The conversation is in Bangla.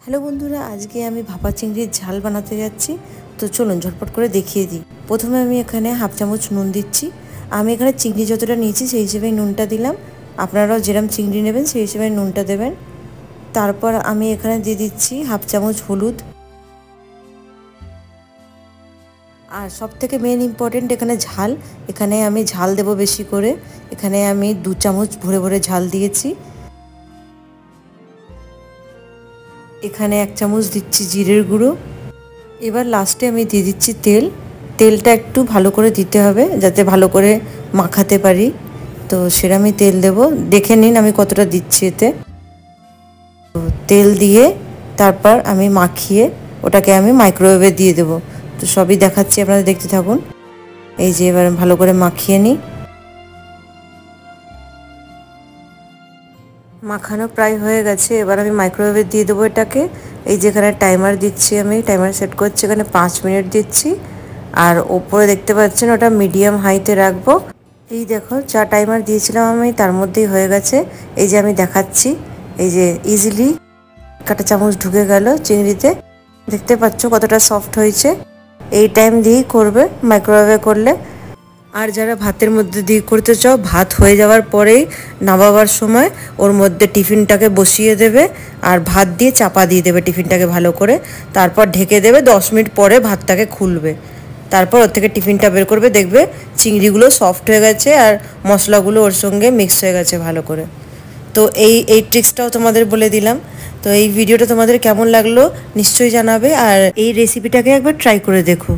হ্যালো বন্ধুরা, আজকে আমি ভাপা চিংড়ির ঝাল বানাতে যাচ্ছি। তো চলুন ঝটপট করে দেখিয়ে দিই। প্রথমে আমি এখানে হাফ চামচ নুন দিচ্ছি। আমি এখানে চিংড়ি যতটা নিয়েছি সেই হিসেবেই নুনটা দিলাম। আপনারাও যেরকম চিংড়ি নেবেন সেই হিসেবে নুনটা দেবেন। তারপর আমি এখানে দিয়ে দিচ্ছি হাফ চামচ হলুদ। আর সবথেকে মেন ইম্পর্টেন্ট এখানে ঝাল। এখানে আমি ঝাল দেব বেশি করে। এখানে আমি 2 চামচ ভরে ভরে ঝাল দিয়েছি। এখানে 1 চামচ দিচ্ছি জিরের গুঁড়ো। এবার লাস্টে আমি দিয়ে দিচ্ছি তেল। তেলটা একটু ভালো করে দিতে হবে যাতে ভালো করে মাখাতে পারি। তো সেরকমই তেল দেব, দেখে নিন আমি কতটা দিচ্ছি এতে। তো তেল দিয়ে তারপর আমি মাখিয়ে ওটাকে আমি মাইক্রোওয়েভে দিয়ে দেব। তো সবই দেখাচ্ছি, আপনারা দেখতে থাকুন। এই যে এবার ভালো করে মাখিয়ে নিই। মাখানো প্রায় হয়ে গেছে, এবার আমি মাইক্রোওয়েভে দিয়ে দেবো এটাকে। এই যেখানে টাইমার দিচ্ছি, আমি টাইমার সেট করছি, এখানে 5 মিনিট দিচ্ছি। আর ওপরে দেখতে পাচ্ছেন ওটা মিডিয়াম হাইতে রাখবো। এই দেখো যা টাইমার দিয়েছিলাম আমি তার মধ্যেই হয়ে গেছে। এই যে আমি দেখাচ্ছি, এই যে ইজিলি কাঁটা চামচ ঢুকে গেল চিংড়িতে। দেখতে পাচ্ছ কতটা সফট হয়েছে। এই টাইম দিয়েই করবে মাইক্রোওয়েভে করলে। আর যারা ভাতের মধ্যে দিয়ে করতে চাও, ভাত হয়ে যাওয়ার পরেই নামাবার সময় ওর মধ্যে টিফিনটাকে বসিয়ে দেবে আর ভাত দিয়ে চাপা দিয়ে দেবে টিফিনটাকে ভালো করে। তারপর ঢেকে দেবে, 10 মিনিট পরে ভাতটাকে খুলবে। তারপর ওর থেকে টিফিনটা বের করবে, দেখবে চিংড়িগুলো সফট হয়ে গেছে আর মশলাগুলো ওর সঙ্গে মিক্স হয়ে গেছে ভালো করে। তো এই ট্রিক্সটাও তোমাদের বলে দিলাম। তো এই ভিডিওটা তোমাদের কেমন লাগলো নিশ্চয়ই জানাবে, আর এই রেসিপিটাকে একবার ট্রাই করে দেখো।